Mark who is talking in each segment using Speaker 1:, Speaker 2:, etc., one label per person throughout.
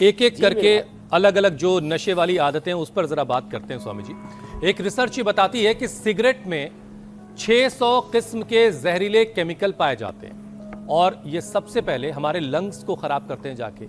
Speaker 1: एक एक करके अलग अलग जो नशे वाली आदतें हैं उस पर जरा बात करते हैं स्वामी जी। एक रिसर्च ये बताती है कि सिगरेट में 600 किस्म के जहरीले केमिकल पाए जाते हैं और ये सबसे पहले हमारे लंग्स को खराब करते हैं जाके।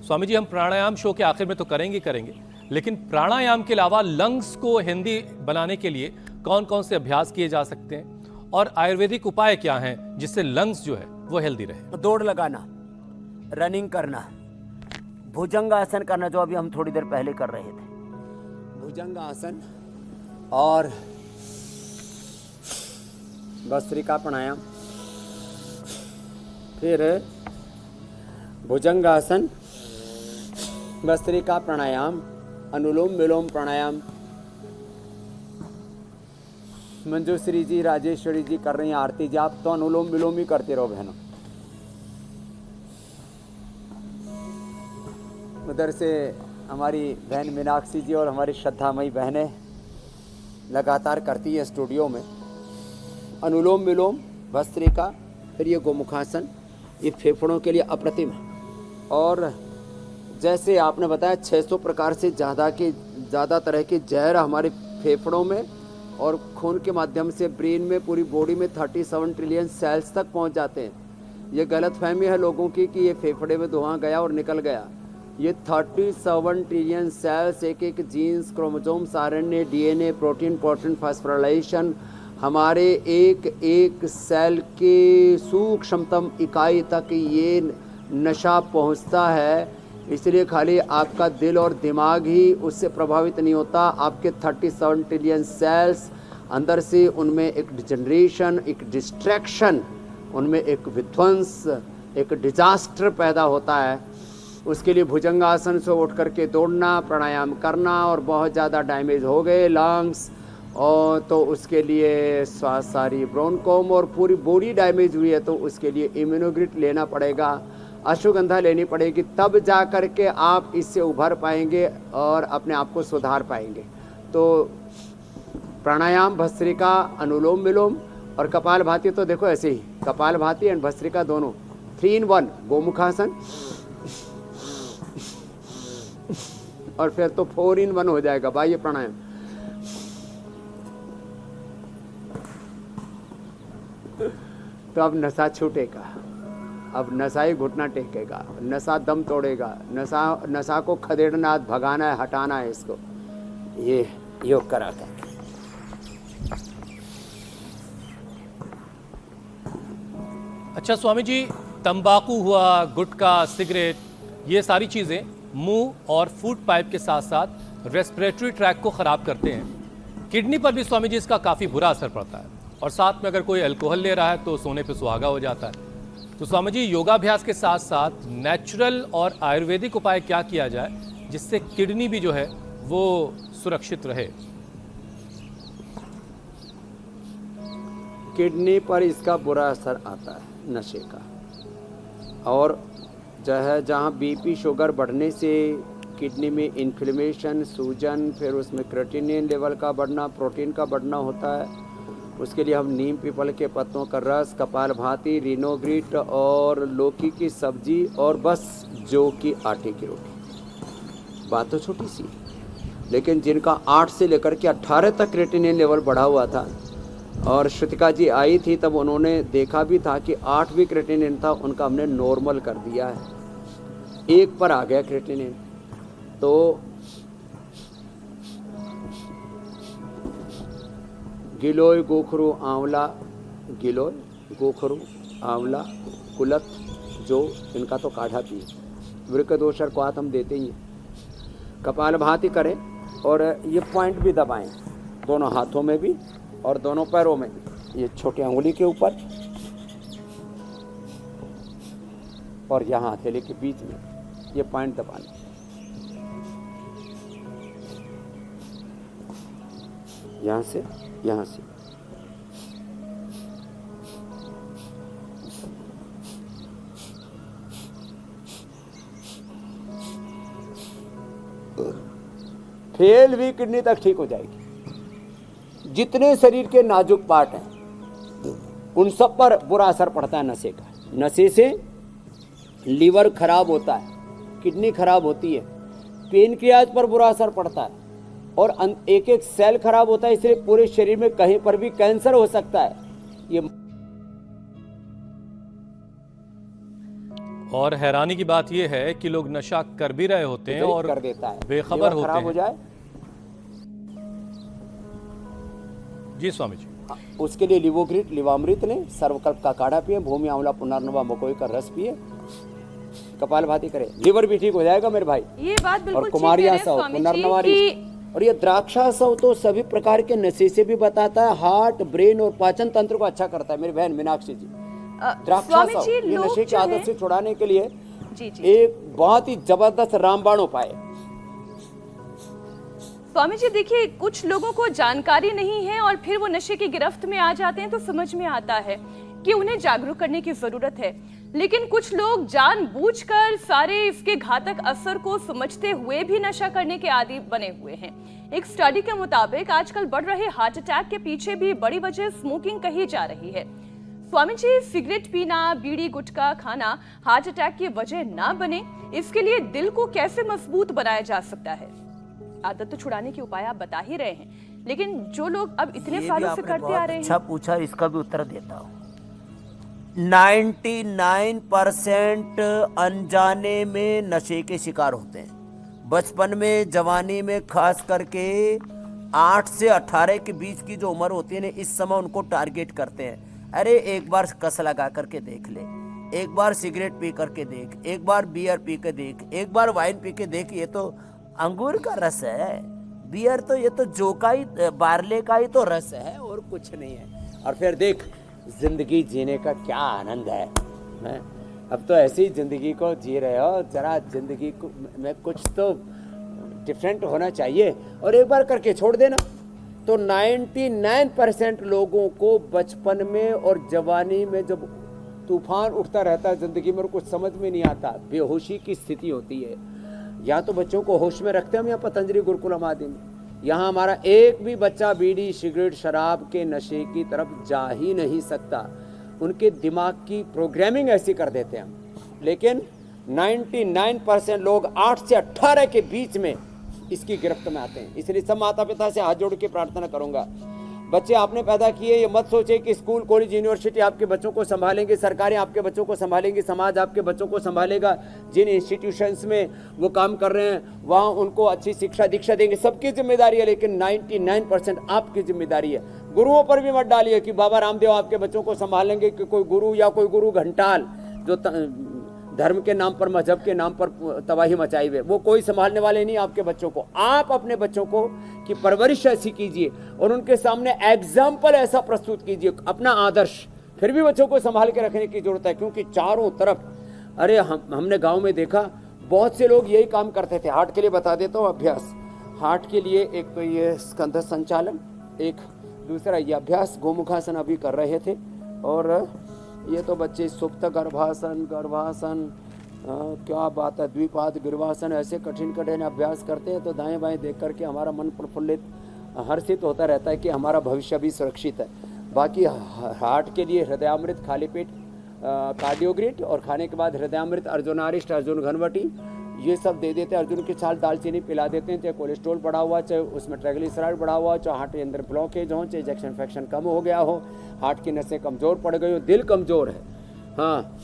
Speaker 1: स्वामी जी, हम प्राणायाम शो के आखिर में तो करेंगे, लेकिन प्राणायाम के अलावा लंग्स को हेल्दी बनाने के लिए कौन कौन से अभ्यास किए जा सकते हैं और आयुर्वेदिक उपाय क्या हैं जिससे लंग्स जो है वो हेल्दी रहे?
Speaker 2: दौड़ लगाना, रनिंग करना, भुजंग आसन करना, जो अभी हम थोड़ी देर पहले कर रहे थे, भुजंग आसन और भस्त्रिका प्राणायाम, फिर भुजंग आसन, भस्त्रिका प्राणायाम, अनुलोम विलोम प्राणायाम। मंजूश्री जी, राजेश्वरी जी कर रही हैं आरती जी, आप तो अनुलोम विलोम ही करते रहो बहनों। उधर से हमारी बहन मीनाक्षी जी और हमारी श्रद्धामयी बहनें लगातार करती है स्टूडियो में अनुलोम विलोम, भस्त्रिका, फिर ये गोमुखासन। ये फेफड़ों के लिए अप्रतिम है। और जैसे आपने बताया 600 प्रकार से ज़्यादा तरह के जहर हमारे फेफड़ों में और खून के माध्यम से ब्रेन में, पूरी बॉडी में 37 ट्रिलियन सेल्स तक पहुंच जाते हैं। ये गलतफहमी है लोगों की कि ये फेफड़े में धुआं गया और निकल गया। ये 37 ट्रिलियन सेल्स, एक एक genes, chromosomes, RNA, DNA, protein, phosphorylation, हमारे एक एक सेल के सूक्ष्मतम इकाई तक ये नशा पहुंचता है। इसलिए खाली आपका दिल और दिमाग ही उससे प्रभावित नहीं होता, आपके 37 ट्रिलियन सेल्स अंदर से, उनमें एक डिजनरेशन, एक डिस्ट्रैक्शन, उनमें एक विध्वंस, एक डिजास्टर पैदा होता है। उसके लिए भुजंगासन से उठ करके दौड़ना, प्राणायाम करना, और बहुत ज़्यादा डैमेज हो गए लंग्स और तो उसके लिए श्वास सारी ब्रोनकोम और पूरी बॉडी डैमेज हुई है तो उसके लिए इम्यूनोग्रिट लेना पड़ेगा, अश्वगंधा लेनी पड़ेगी, तब जा कर के आप इससे उभर पाएंगे और अपने आप को सुधार पाएंगे। तो प्राणायाम, भस्त्रिका, अनुलोम विलोम और कपालभाति, तो देखो ऐसे ही कपालभाति एंड भस्त्रिका दोनों 3 in 1, गोमुखासन और फिर तो 4 in 1 हो जाएगा बाह्य प्राणायाम। तो अब नशा छूटेगा, अब नशा ही घुटना टेकेगा, नशा दम तोड़ेगा, नशा को खदेड़ना, भगाना है, हटाना है इसको, ये योग कराता है।
Speaker 1: अच्छा स्वामी जी, तंबाकू हुआ, गुटखा, सिगरेट, ये सारी चीज़ें मुंह और फूड पाइप के साथ साथ रेस्पिरेटरी ट्रैक को ख़राब करते हैं। किडनी पर भी स्वामी जी इसका काफ़ी बुरा असर पड़ता है और साथ में अगर कोई अल्कोहल ले रहा है तो सोने पे सुहागा हो जाता है। तो स्वामी जी, योगाभ्यास के साथ साथ नेचुरल और आयुर्वेदिक उपाय क्या किया जाए जिससे किडनी भी जो है वो सुरक्षित रहे?
Speaker 2: किडनी पर इसका बुरा असर आता है नशे का, और जहाँ बीपी शुगर बढ़ने से किडनी में इन्फ्लेमेशन, सूजन, फिर उसमें क्रेटिनिन लेवल का बढ़ना, प्रोटीन का बढ़ना होता है। उसके लिए हम नीम पीपल के पत्तों का रस, कपालभाति, रिनोग्रिट और लौकी की सब्जी और बस जौ की आटे की रोटी। बात तो छोटी सी, लेकिन जिनका 8 से लेकर के 18 तक क्रेटिनिन लेवल बढ़ा हुआ था, और श्रुतिका जी आई थी तब उन्होंने देखा भी था कि 8 भी क्रेटिनिन था, उनका हमने नॉर्मल कर दिया है, 1 पर आ गया क्रेटिनिन। तो गिलोय, गोखरू, आंवला, गिलोय, गोखरू, आंवला, कुलत, जो इनका तो काढ़ा पिए, वृक्क दोषर को हम देते ही हैं। कपालभाति करें और ये पॉइंट भी दबाएं, दोनों हाथों में भी और दोनों पैरों में भी, ये छोटी अंगुली के ऊपर और यहाँ हथेली के बीच में ये पॉइंट दबाना। यहाँ से यहाँ से फेल भी किडनी तक ठीक हो जाएगी। जितने शरीर के नाजुक पार्ट हैं उन सब पर बुरा असर पड़ता है नशे का। नशे से लीवर खराब होता है, किडनी खराब होती है, पेनक्रियाज पर बुरा असर पड़ता है और एक एक सेल खराब होता है, इसलिए पूरे शरीर में कहीं पर भी कैंसर हो सकता है। ये
Speaker 1: और हैरानी की बात यह है कि लोग नशा कर भी रहे होते हैं और
Speaker 2: कर देता है,
Speaker 1: बेखबर होते
Speaker 2: खराब हो
Speaker 1: हैं।
Speaker 2: जाए
Speaker 1: जी स्वामी जी।
Speaker 2: उसके लिए लिवोग्रिट, लिवामृत लें, सर्वकल्प का काढ़ा पिए, भूमि आंवला, पुनर्नवा, मकोई का रस पिए, कपालभाति करें, लिवर भी ठीक हो जाएगा मेरे भाई।
Speaker 3: ये बात बिल्कुल
Speaker 2: और कुमारिया सव, पुनर्नवा, और ये द्राक्षा सव तो सभी प्रकार के नशे से भी बताता है, हार्ट, ब्रेन और पाचन तंत्र को अच्छा करता है मेरी बहन मीनाक्षी जी। द्राक्षा सव ये नशे की आदत से छुड़ाने के लिए एक बहुत ही जबरदस्त रामबाण उपाय।
Speaker 3: स्वामी जी देखिए, कुछ लोगों को जानकारी नहीं है और फिर वो नशे की गिरफ्त में आ जाते हैं, तो समझ में आता है कि उन्हें जागरूक करने की जरूरत है। लेकिन कुछ लोग जानबूझकर सारे इसके घातक असर को समझते हुए भी नशा करने के आदी बने हुए हैं। एक स्टडी के मुताबिक आजकल बढ़ रहे हार्ट अटैक के पीछे भी बड़ी वजह स्मोकिंग कही जा रही है। स्वामी जी, सिगरेट पीना, बीड़ी गुटखा खाना हार्ट अटैक की वजह ना बने, इसके लिए दिल को कैसे मजबूत बनाया जा सकता है? आदत तो छुड़ाने के उपाय आप बता ही रहे हैं, लेकिन जो लोग अब इतने सालों से करते आ रहे हैं।
Speaker 2: अच्छा पूछा, इसका भी उत्तर देता हूँ। 99% अनजाने में नशे के शिकार होते हैं। बचपन में, जवानी में, खास करके 8 से 18 के बीच की जो उम्र होती है ना, इस समय उनको टारगेट करते हैं। अरे एक बार कस लगा करके देख ले, एक बार सिगरेट पी करके देख, एक बार बियर पी के देख, एक बार वाइन पी के देख, ये तो अंगूर का रस है, बियर तो ये तो जो का ही, बारले का ही तो रस है और कुछ नहीं है। और फिर देख जिंदगी जीने का क्या आनंद है। अब तो ऐसी जिंदगी को जी रहे हो, जरा जिंदगी को में कुछ तो डिफरेंट होना चाहिए और एक बार करके छोड़ देना। तो 99% लोगों को बचपन में और जवानी में जब तूफान उठता रहता है जिंदगी में और कुछ समझ में नहीं आता, बेहोशी की स्थिति होती है। या तो बच्चों को होश में रखते हैं हम यहाँ पतंजलि गुरुकुलम आदि में, यहाँ हमारा एक भी बच्चा बीड़ी, सिगरेट, शराब के नशे की तरफ जा ही नहीं सकता। उनके दिमाग की प्रोग्रामिंग ऐसी कर देते हैं हम। लेकिन 99% लोग 8 से 18 के बीच में इसकी गिरफ्त में आते हैं। इसलिए सब माता पिता से हाथ जोड़ के प्रार्थना करूंगा, बच्चे आपने पैदा किए, ये मत सोचे कि स्कूल, कॉलेज, यूनिवर्सिटी आपके बच्चों को संभालेंगे, सरकारें आपके बच्चों को संभालेंगी, समाज आपके बच्चों को संभालेगा। जिन इंस्टीट्यूशंस में वो काम कर रहे हैं वहाँ उनको अच्छी शिक्षा दीक्षा देंगे, सबकी जिम्मेदारी है। लेकिन 99% आपकी जिम्मेदारी है। गुरुओं पर भी मत डालिए कि बाबा रामदेव आपके बच्चों को संभालेंगे, कि कोई गुरु या कोई गुरु घंटाल जो धर्म के नाम पर, मजहब के नाम पर तबाही मचाई हुए, वो कोई संभालने वाले नहीं आपके बच्चों को। आप अपने बच्चों को की परवरिश ऐसी कीजिए और उनके सामने एग्जाम्पल ऐसा प्रस्तुत कीजिए, अपना आदर्श। फिर भी बच्चों को संभाल के रखने की जरूरत है, क्योंकि चारों तरफ, अरे हमने गांव में देखा बहुत से लोग यही काम करते थे। हार्ट के लिए बता देता हूँ अभ्यास। हार्ट के लिए एक तो ये स्कंध संचालन, एक दूसरा ये अभ्यास गोमुखासन अभी कर रहे थे। और ये तो बच्चे सुप्त गर्भासन, क्या बात है, द्विपाद गिर्वासन, ऐसे कठिन कठिन अभ्यास करते हैं। तो दाएं बाएं देख करके हमारा मन प्रफुल्लित, हर्षित होता रहता है कि हमारा भविष्य भी सुरक्षित है। बाकी हार्ट के लिए हृदयामृत, खाली पेट कार्डियोग्रिट, और खाने के बाद हृदयामृत, अर्जुनारिष्ट, अर्जुन घनवटी, ये सब दे देते हैं। अर्जुन की छाल, दालचीनी पिला देते हैं। चाहे कोलेस्ट्रॉल बढ़ा हुआ, चाहे उसमें ट्राइग्लिसराइड बढ़ा हुआ, चाहे हार्ट के अंदर ब्लॉकेज हो, चाहे इंजेक्शन इन्फेक्शन कम हो गया हो, हार्ट की नसें कमज़ोर पड़ गई हो, दिल कमज़ोर है, हाँ,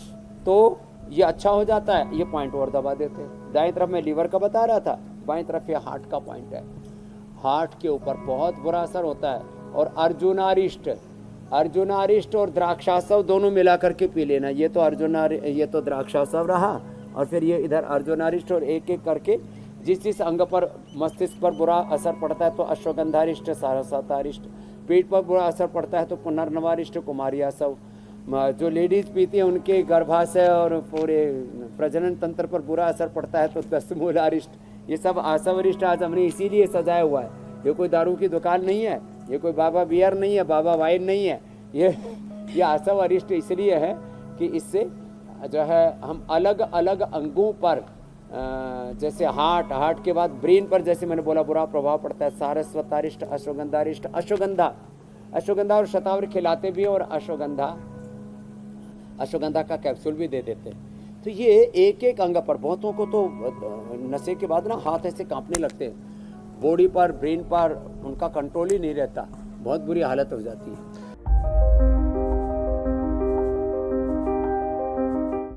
Speaker 2: तो ये अच्छा हो जाता है। ये पॉइंट और दबा देते हैं। दाएं तरफ मैं लीवर का बता रहा था, बाएं तरफ ये हार्ट का पॉइंट है। हार्ट के ऊपर बहुत बुरा असर होता है। और अर्जुनारिष्ट और द्राक्षासव दोनों मिला करके पी लेना। ये तो द्राक्षासव रहा, और फिर ये इधर अर्जुनारिष्ट, और एक एक करके जिस अंग पर, मस्तिष्क पर बुरा असर पड़ता है तो अश्वगंधारिष्ट, सारस्वतारिष्ट, पेट पर बुरा असर पड़ता है तो पुनर्नवारिष्ट, कुमारियासव। जो लेडीज पीती हैं उनके गर्भाशय और पूरे प्रजनन तंत्र पर बुरा असर पड़ता है तो दशमूलारिष्ट। ये सब आसवरिष्ट आज हमने इसीलिए सजाया हुआ है। ये कोई दारू की दुकान नहीं है, ये कोई बाबा बियर नहीं है, बाबा वाइन नहीं है। ये आसव अरिष्ट इसलिए है कि इससे जो है हम अलग अलग अंगों पर, जैसे हार्ट के बाद ब्रेन पर, जैसे मैंने बोला, बुरा प्रभाव पड़ता है। सारस्वतारिष्ट, अश्वगंधारिष्ट, अश्वगंधा और शतावरी खिलाते भी हैं, और अश्वगंधा का कैप्सूल भी दे देते हैं। तो ये एक एक अंग पर, बहुतों को तो नशे के बाद ना हाथ ऐसे कांपने लगते हैं, बॉडी पर, ब्रेन पर उनका कंट्रोल ही नहीं रहता, बहुत बुरी हालत हो जाती है।